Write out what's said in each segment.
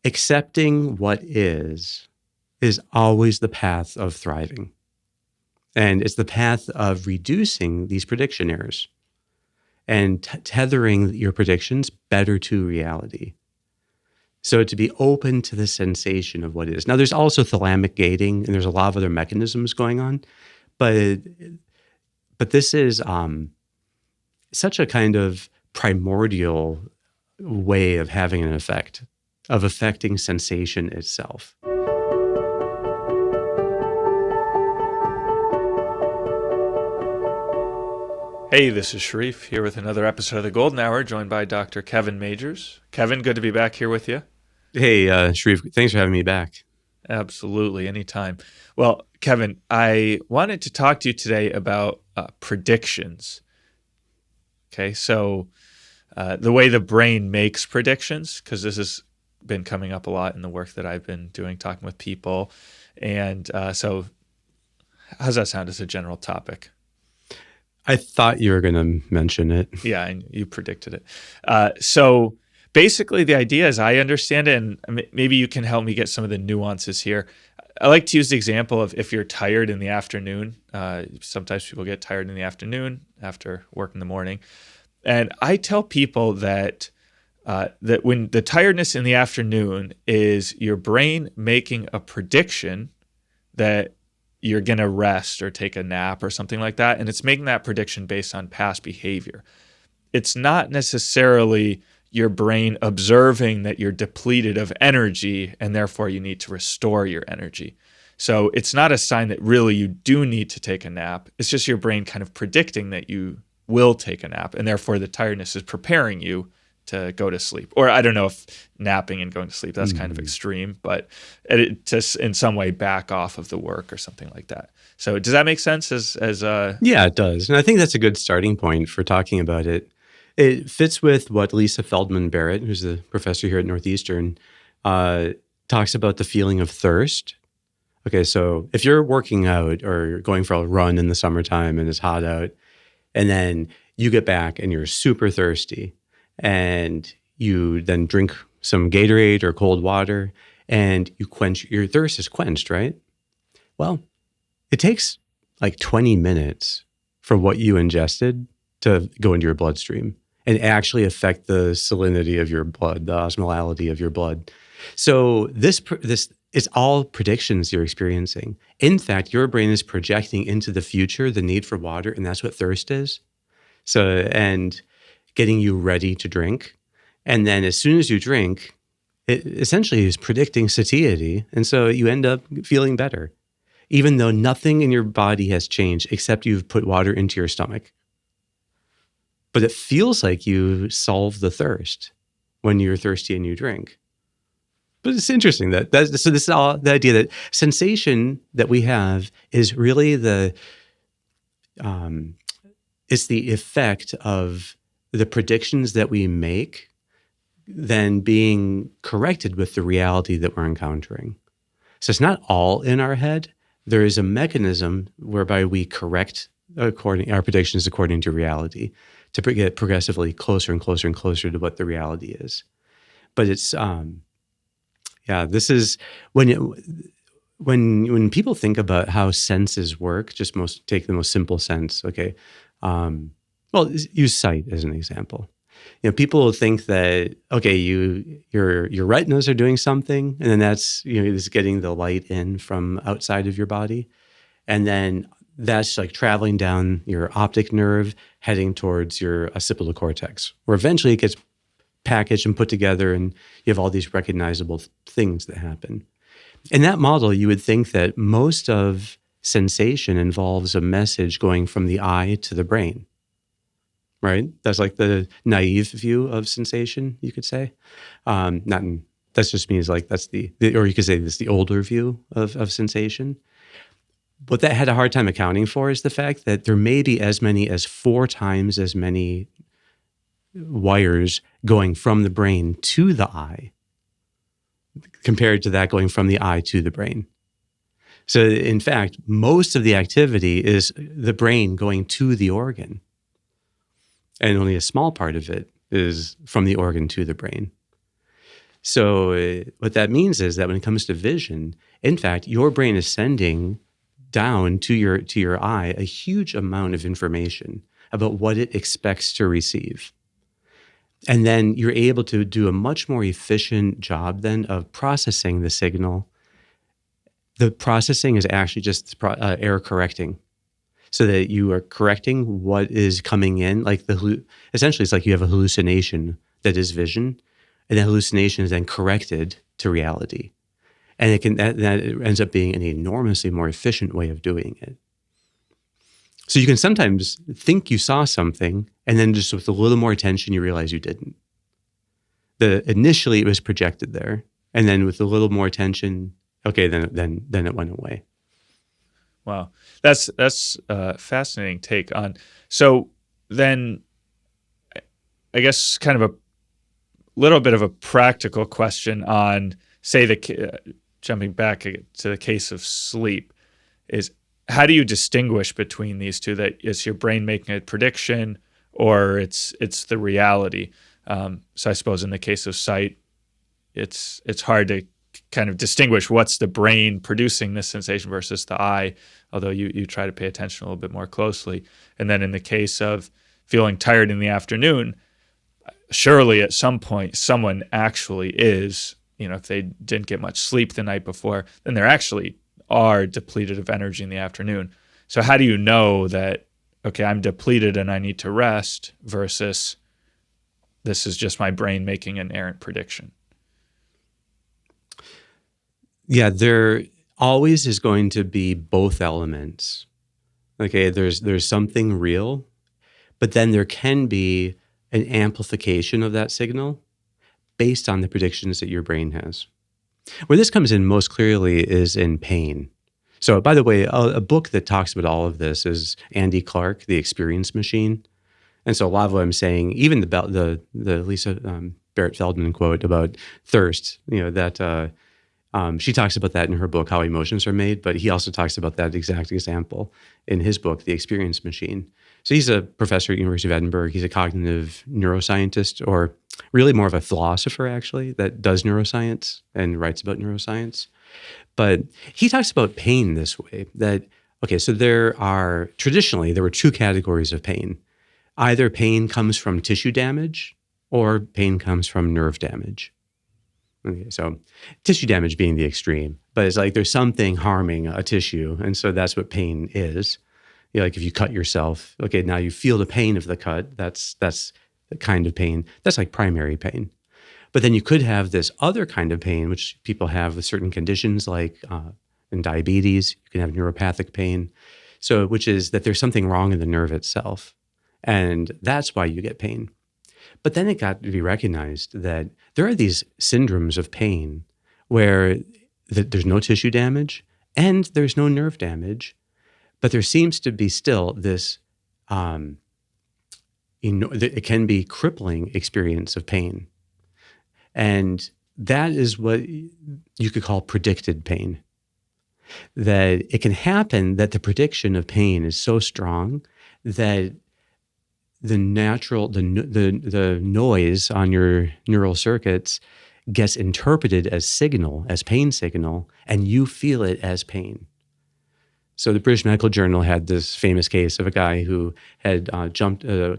accepting what is always the path of thriving. And it's the path of reducing these prediction errors and tethering your predictions better to reality. So to be open to the sensation of what it is. Now, there's also thalamic gating, and there's a lot of other mechanisms going on, but this is such a kind of primordial way of having an effect, of affecting sensation itself. Hey, this is Sharif here with another episode of The Golden Hour, joined by Dr. Kevin Majors. Kevin, good to be back here with you. Hey, Sharif, thanks for having me back. Absolutely, anytime. Well, Kevin, I wanted to talk to you today about predictions. Okay, so the way the brain makes predictions, because this has been coming up a lot in the work that I've been doing, talking with people. And so how's that sound as a general topic? I thought you were going to mention it. Yeah, and you predicted it. So basically the idea, as I understand it, and maybe you can help me get some of the nuances here. I like to use the example of if you're tired in the afternoon. Sometimes people get tired in the afternoon after work in the morning. And I tell people that when the tiredness in the afternoon is your brain making a prediction that you're going to rest or take a nap or something like that. And it's making that prediction based on past behavior. It's not necessarily your brain observing that you're depleted of energy and therefore you need to restore your energy. So it's not a sign that really you do need to take a nap. It's just your brain kind of predicting that you will take a nap, and therefore the tiredness is preparing you to go to sleep. Or I don't know if napping and going to sleep, that's kind of extreme, but to in some way back off of the work or something like that. So does that make sense Yeah, it does. And I think that's a good starting point for talking about it. It fits with what Lisa Feldman Barrett, who's a professor here at Northeastern, talks about the feeling of thirst. Okay, so if you're working out or you're going for a run in the summertime and it's hot out, and then you get back and you're super thirsty, and you then drink some Gatorade or cold water, and your thirst is quenched, right? Well, it takes like 20 minutes for what you ingested to go into your bloodstream and actually affect the salinity of your blood, the osmolality of your blood. So this is all predictions you're experiencing. In fact, your brain is projecting into the future the need for water, and that's what thirst is. So, and getting you ready to drink. And then as soon as you drink, it essentially is predicting satiety. And so you end up feeling better, even though nothing in your body has changed except you've put water into your stomach. But it feels like you solve the thirst when you're thirsty and you drink. But it's interesting so this is all the idea that sensation that we have is really it's the effect of the predictions that we make then being corrected with the reality that we're encountering. So it's not all in our head. There is a mechanism whereby we correct our predictions according to reality to get progressively closer and closer and closer to what the reality is. But it's this is when people think about how senses work, take the most simple sense. Okay, use sight as an example. People think that your retinas are doing something, and then that's is getting the light in from outside of your body, and then that's like traveling down your optic nerve, heading towards your occipital cortex, where eventually it gets packaged and put together, and you have all these recognizable things that happen. In that model, you would think that most of sensation involves a message going from the eye to the brain, right? That's like the naive view of sensation, you could say. That just means like that's or you could say this the older view of sensation. What that had a hard time accounting for is the fact that there may be as many as 4 times as many wires going from the brain to the eye compared to that going from the eye to the brain. So in fact, most of the activity is the brain going to the organ, and only a small part of it is from the organ to the brain. So what that means is that when it comes to vision, in fact, your brain is sending down to your eye a huge amount of information about what it expects to receive. And then you're able to do a much more efficient job then of processing the signal. The processing is actually just error correcting, so that you are correcting what is coming in. Like essentially, it's like you have a hallucination that is vision, and the hallucination is then corrected to reality. And that ends up being an enormously more efficient way of doing it. So you can sometimes think you saw something, and then just with a little more attention, you realize you didn't. Initially it was projected there, and then with a little more attention, okay, then it went away. Wow, that's a fascinating take on. So then, I guess kind of a little bit of a practical question on, say, jumping back to the case of sleep, is how do you distinguish between these two? That is your brain making a prediction, or it's the reality? So I suppose in the case of sight, it's hard to kind of distinguish what's the brain producing this sensation versus the eye, although you try to pay attention a little bit more closely. And then in the case of feeling tired in the afternoon, surely at some point someone actually is, if they didn't get much sleep the night before, then they're actually are depleted of energy in the afternoon. So how do you know that, okay, I'm depleted and I need to rest, versus this is just my brain making an errant prediction? Yeah, there always is going to be both elements. Okay, there's something real, but then there can be an amplification of that signal based on the predictions that your brain has. Where this comes in most clearly is in pain. So, by the way, a book that talks about all of this is Andy Clark, The Experience Machine. And so a lot of what I'm saying, even the Lisa Barrett Feldman quote about thirst, she talks about that in her book, How Emotions Are Made, but he also talks about that exact example in his book, The Experience Machine. So he's a professor at the University of Edinburgh. He's a cognitive neuroscientist, or really more of a philosopher, actually, that does neuroscience and writes about neuroscience. But he talks about pain this way, that, okay, so traditionally, there were two categories of pain. Either pain comes from tissue damage or pain comes from nerve damage. Okay, so tissue damage being the extreme, but it's like there's something harming a tissue, and so that's what pain is. Like if you cut yourself, okay, now you feel the pain of the cut. That's the kind of pain. That's like primary pain. But then you could have this other kind of pain, which people have with certain conditions, like in diabetes. You can have neuropathic pain, which is that there's something wrong in the nerve itself, and that's why you get pain. But then it got to be recognized that there are these syndromes of pain where there's no tissue damage and there's no nerve damage, but there seems to be still this, it can be crippling experience of pain. And that is what you could call predicted pain. That it can happen that the prediction of pain is so strong that the noise on your neural circuits gets interpreted as pain signal, and you feel it as pain. So the British Medical Journal had this famous case of a guy who had a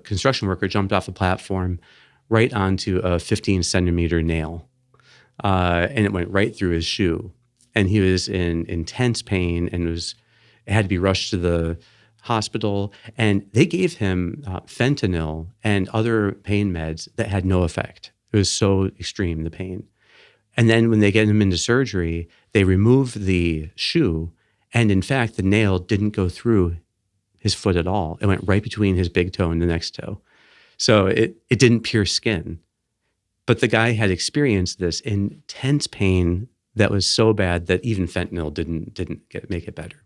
construction worker jumped off a platform right onto a 15-centimeter nail, and it went right through his shoe. And he was in intense pain and had to be rushed to the hospital, and they gave him fentanyl and other pain meds that had no effect. It was so extreme, the pain. And then when they get him into surgery, they remove the shoe, and in fact, the nail didn't go through his foot at all. It went right between his big toe and the next toe. So it didn't pierce skin. But the guy had experienced this intense pain that was so bad that even fentanyl didn't make it better.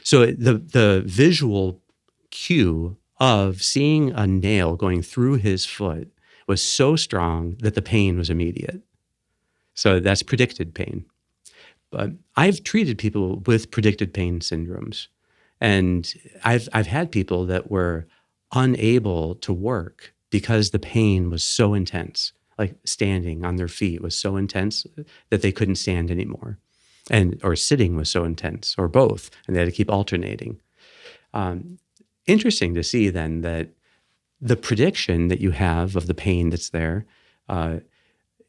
So the visual cue of seeing a nail going through his foot was so strong that the pain was immediate. So that's predicted pain. But I've treated people with predicted pain syndromes, and I've had people that were unable to work because the pain was so intense. like standing on their feet was so intense that they couldn't stand anymore, or sitting was so intense, or both, and they had to keep alternating. Interesting to see then that the prediction that you have of the pain that's there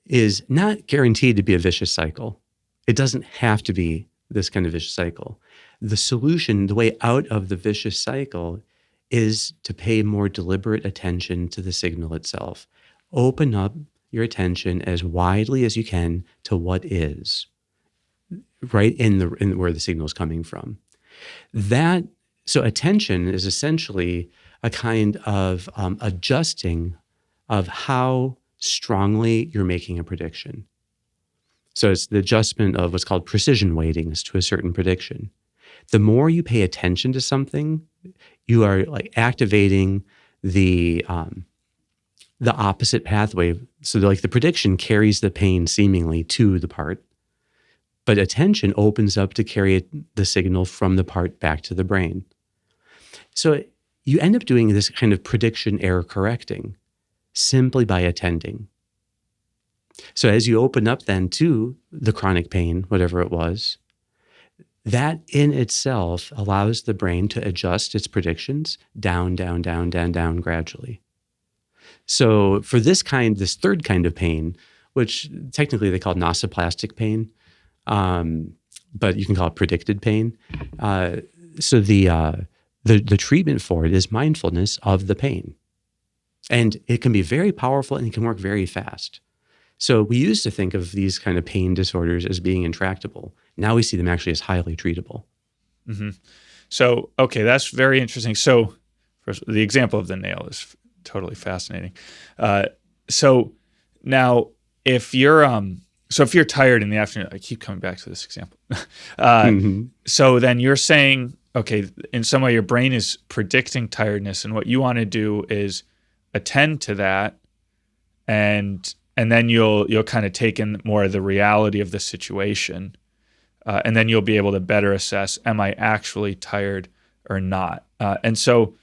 is not guaranteed to be a vicious cycle. It doesn't have to be this kind of vicious cycle. The solution, the way out of the vicious cycle, is to pay more deliberate attention to the signal itself. Open up your attention as widely as you can to what is, right in where the signal is coming from. So attention is essentially a kind of adjusting of how strongly you're making a prediction. So it's the adjustment of what's called precision weightings to a certain prediction. The more you pay attention to something, you are like activating the opposite pathway. So like the prediction carries the pain seemingly to the part, but attention opens up to carry the signal from the part back to the brain. So you end up doing this kind of prediction error correcting simply by attending. So as you open up then to the chronic pain, whatever it was, that in itself allows the brain to adjust its predictions down, down, down, down, down gradually. So for this third kind of pain, which technically they call nosoplastic pain, but you can call it predicted pain. So the treatment for it is mindfulness of the pain. And it can be very powerful and it can work very fast. So we used to think of these kind of pain disorders as being intractable. Now we see them actually as highly treatable. Mm-hmm. So, okay, that's very interesting. So first, the example of the nail is totally fascinating. So now if you're tired in the afternoon, I keep coming back to this example. So then you're saying, okay, in some way your brain is predicting tiredness, and what you want to do is attend to that, and then you'll kind of take in more of the reality of the situation, and then you'll be able to better assess, am I actually tired or not? And so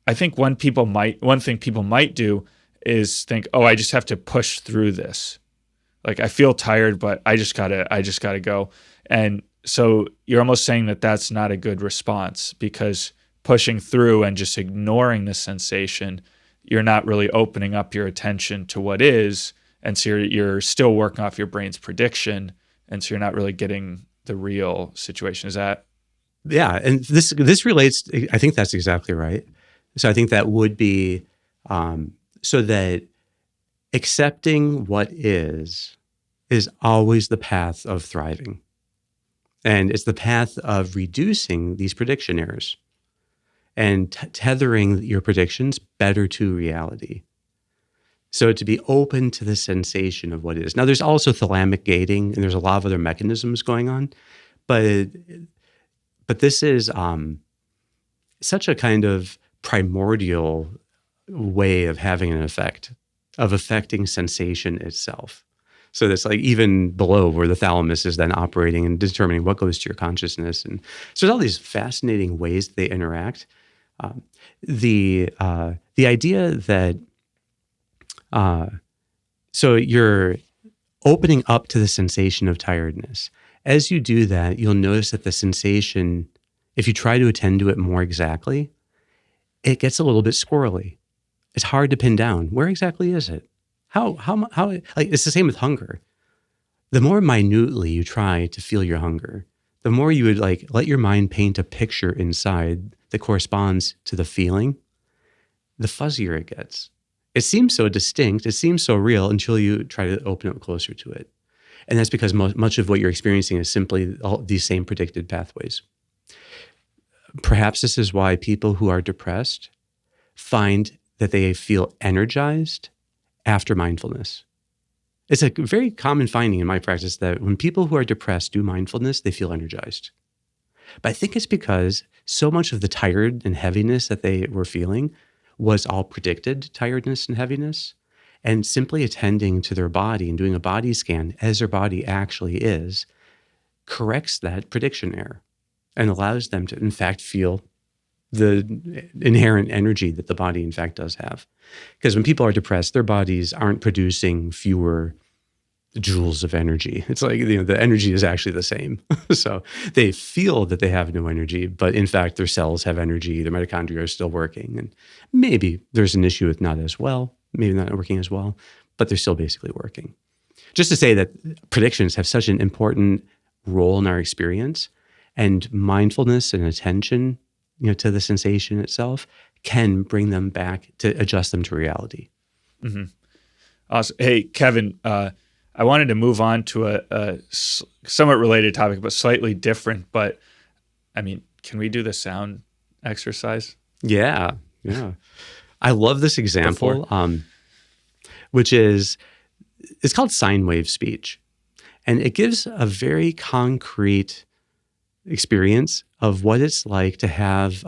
I think one thing people might do is think, oh, I just have to push through this. Like I feel tired, but I just gotta go. And so you're almost saying that that's not a good response, because pushing through and just ignoring the sensation, you're not really opening up your attention to what is. And so you're still working off your brain's prediction. And so you're not really getting the real situation. Is that? Yeah. And this relates, I think that's exactly right. So I think that would be, so that accepting what is always the path of thriving. And it's the path of reducing these prediction errors and tethering your predictions better to reality. So to be open to the sensation of what is. Now, there's also thalamic gating, and there's a lot of other mechanisms going on, but this is such a kind of primordial way of having an effect, of affecting sensation itself. So that's like even below where the thalamus is then operating and determining what goes to your consciousness. And so there's all these fascinating ways they interact. The idea that so you're opening up to the sensation of tiredness. As you do that, you'll notice that the sensation, if you try to attend to it more exactly, it gets a little bit squirrely. It's hard to pin down. Where exactly is it? How, like it's the same with hunger. The more minutely you try to feel your hunger, the more you would like let your mind paint a picture inside that corresponds to the feeling, the fuzzier it gets. It seems so distinct, it seems so real until you try to open up closer to it. And that's because much of what you're experiencing is simply all these same predicted pathways. Perhaps this is why people who are depressed find that they feel energized after mindfulness. It's a very common finding in my practice that when people who are depressed do mindfulness, they feel energized. But I think it's because so much of the tired and heaviness that they were feeling was all predicted tiredness and heaviness. And simply attending to their body and doing a body scan as their body actually is corrects that prediction error and allows them to, in fact, feel the inherent energy that the body in fact does have. Because when people are depressed, their bodies aren't producing fewer joules of energy. It's like, the energy is actually the same. So they feel that they have no energy, but in fact, their cells have energy. Their mitochondria are still working. And maybe there's an issue with maybe not working as well, but they're still basically working. Just to say that predictions have such an important role in our experience, and mindfulness and attention, to the sensation itself can bring them back to adjust them to reality. Mm-hmm. Awesome. Hey, Kevin, I wanted to move on to a somewhat related topic, but slightly different. But I mean, can we do the sound exercise? Yeah. I love this example, which is, it's called sine wave speech. And it gives a very concrete experience of what it's like to have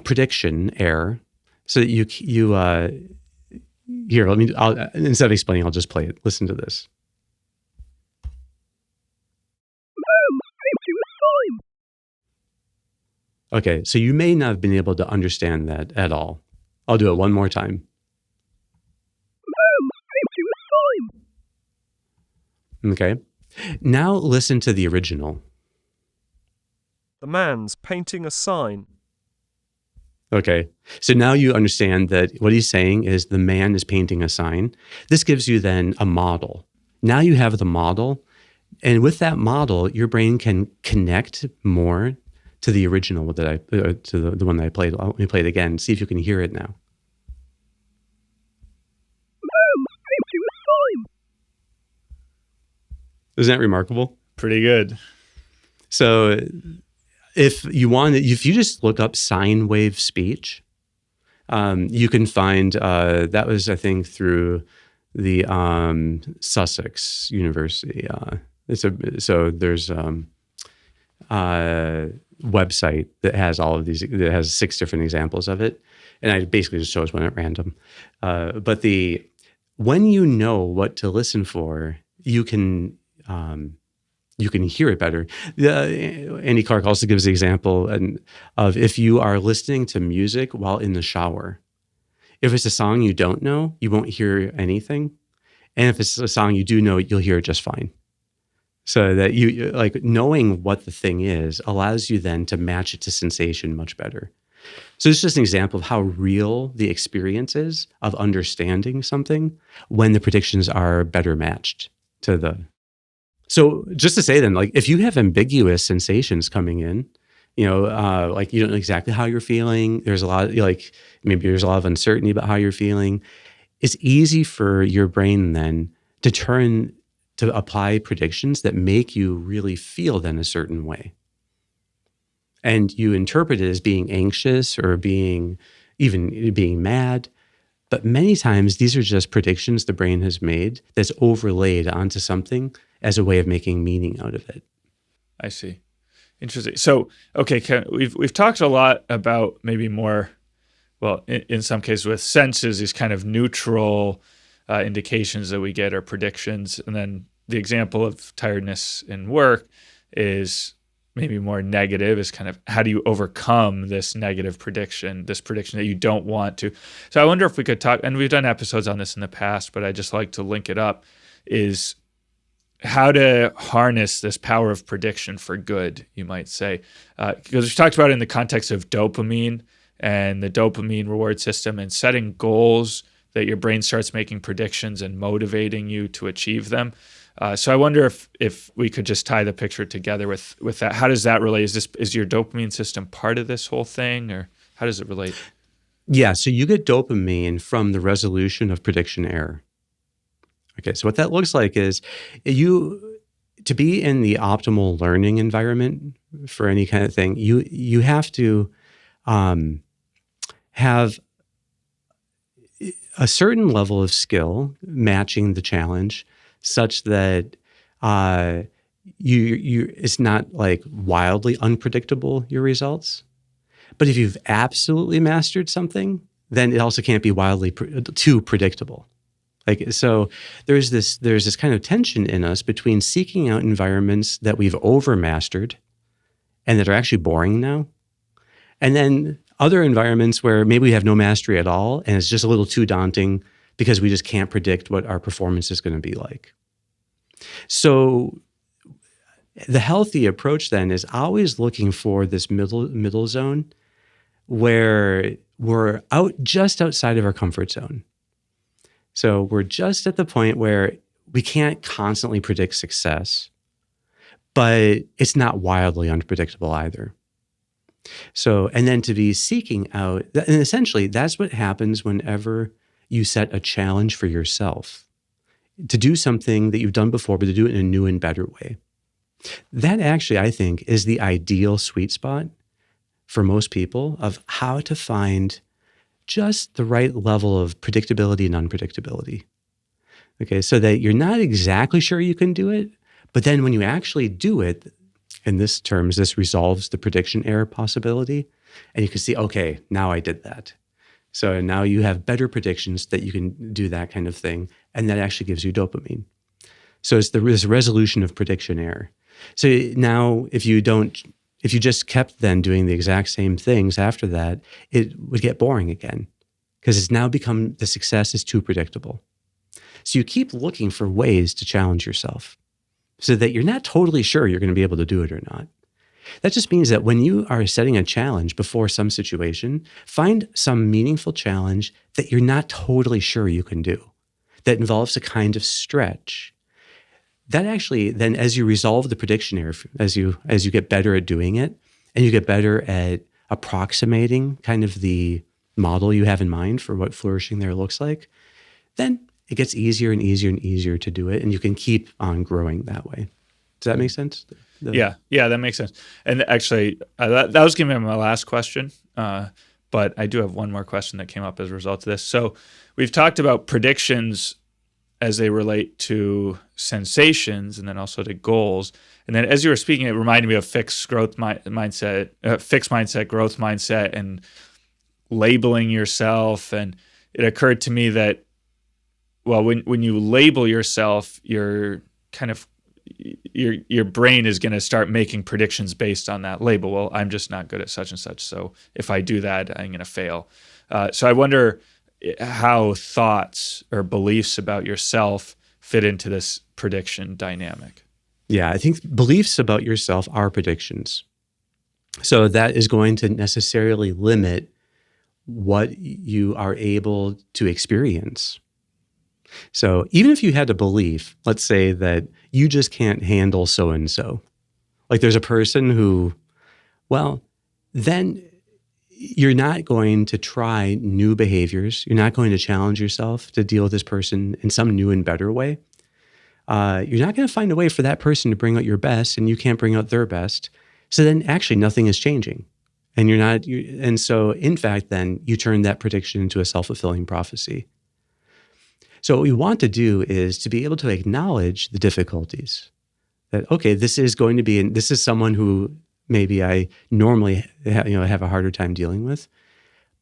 prediction error. So that you here, instead of explaining, I'll just play it. Listen to this. Okay, so you may not have been able to understand that at all. I'll do it one more time. Okay, now listen to the original. The man's painting a sign. Okay, so now you understand that what he's saying is the man is painting a sign. This gives you then a model. Now you have the model, and with that model, your brain can connect more to the original to the one that I played. Let me play it again. See if you can hear it now. Isn't that remarkable? Pretty good. So if you just look up sine wave speech, you can find that was, I think, through the Sussex University. So there's a website that has all of these. That has 6 different examples of it, and I basically just chose one at random. But when you know what to listen for, you can hear it better. Andy Clark also gives the example of if you are listening to music while in the shower. If it's a song you don't know, you won't hear anything. And if it's a song you do know, you'll hear it just fine. So that you like knowing what the thing is allows you then to match it to sensation much better. So it's just an example of how real the experience is of understanding something when the predictions are better matched to the. So just to say then, like if you have ambiguous sensations coming in, like you don't know exactly how you're feeling, there's a lot, like maybe there's a lot of uncertainty about how you're feeling, it's easy for your brain then to apply predictions that make you really feel then a certain way. And you interpret it as being anxious or being mad. But many times these are just predictions the brain has made that's overlaid onto something as a way of making meaning out of it. I see. Interesting. So, okay, we've talked a lot about maybe more, well, in some cases with senses, these kind of neutral indications that we get or predictions. And then the example of tiredness in work is maybe more negative, is kind of how do you overcome this negative prediction, this prediction that you don't want to. So I wonder if we could talk, and we've done episodes on this in the past, but I just like to link it up, is how to harness this power of prediction for good, you might say. Because we talked about it in the context of dopamine and the dopamine reward system and setting goals that your brain starts making predictions and motivating you to achieve them. So I wonder if we could just tie the picture together with that. How does that relate? Is your dopamine system part of this whole thing, or how does it relate? Yeah, so you get dopamine from the resolution of prediction error. Okay, so what that looks like is to be in the optimal learning environment for any kind of thing, you have to have a certain level of skill matching the challenge such that it's not like wildly unpredictable, your results. But if you've absolutely mastered something, then it also can't be wildly too predictable. Like, so there's this kind of tension in us between seeking out environments that we've overmastered and that are actually boring now, And then other environments where maybe we have no mastery at all, and it's just a little too daunting because we just can't predict what our performance is going to be like. So the healthy approach then is always looking for this middle zone where we're just outside of our comfort zone. So we're just at the point where we can't constantly predict success, but it's not wildly unpredictable either. So, and then to be seeking out, and essentially that's what happens whenever you set a challenge for yourself to do something that you've done before, but to do it in a new and better way. That actually, I think, is the ideal sweet spot for most people of how to find just the right level of predictability and unpredictability. Okay, so that you're not exactly sure you can do it, but then when you actually do it, in this terms, this resolves the prediction error possibility, and you can see, okay, now I did that. So now you have better predictions that you can do that kind of thing, and that actually gives you dopamine. So it's this resolution of prediction error. So now if you just kept then doing the exact same things after that, it would get boring again because it's now become the success is too predictable. So you keep looking for ways to challenge yourself so that you're not totally sure you're going to be able to do it or not. That just means that when you are setting a challenge before some situation, find some meaningful challenge that you're not totally sure you can do, that involves a kind of stretch. That actually, then as you resolve the prediction error, as you get better at doing it, and you get better at approximating kind of the model you have in mind for what flourishing there looks like, then it gets easier and easier and easier to do it, and you can keep on growing that way. Does that make sense? Yeah, that makes sense. And actually, that was going to be my last question, but I do have one more question that came up as a result of this. So we've talked about predictions as they relate to sensations and then also to goals. And then as you were speaking, it reminded me of fixed mindset, growth mindset, and labeling yourself. And it occurred to me that, well, when you label yourself, your brain is going to start making predictions based on that label. Well, I'm just not good at such and such, so if I do that, I'm going to fail. So I wonder how thoughts or beliefs about yourself fit into this prediction dynamic. Yeah, I think beliefs about yourself are predictions. So that is going to necessarily limit what you are able to experience. So even if you had a belief, let's say that you just can't handle so-and-so, like there's a person who, well, then you're not going to try new behaviors. You're not going to challenge yourself to deal with this person in some new and better way. You're not going to find a way for that person to bring out your best, and you can't bring out their best. So then actually nothing is changing. And so in fact, then you turn that prediction into a self-fulfilling prophecy. So what we want to do is to be able to acknowledge the difficulties. That, okay, this is someone who maybe I normally have a harder time dealing with,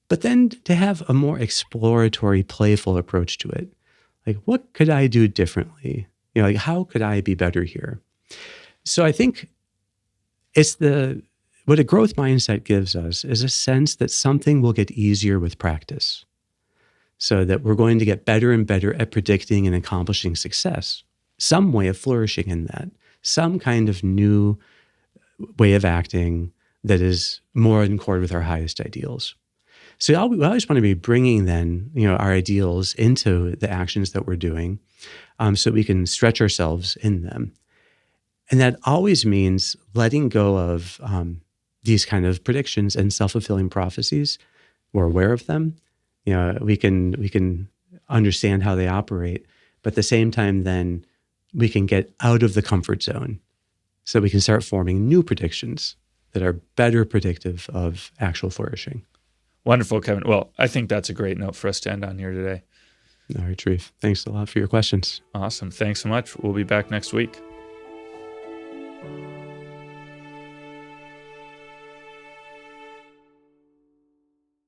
but then to have a more exploratory, playful approach to it. Like, what could I do differently? Like, how could I be better here? So I think what a growth mindset gives us is a sense that something will get easier with practice. So that we're going to get better and better at predicting and accomplishing success. Some way of flourishing in that. Some kind of new way of acting that is more in accord with our highest ideals. So we always want to be bringing then, our ideals into the actions that we're doing, so we can stretch ourselves in them. And that always means letting go of these kind of predictions and self-fulfilling prophecies. We're aware of them. We can understand how they operate, but at the same time, then we can get out of the comfort zone so we can start forming new predictions that are better predictive of actual flourishing. Wonderful, Kevin. Well, I think that's a great note for us to end on here today. All right, Sharif. Thanks a lot for your questions. Awesome. Thanks so much. We'll be back next week.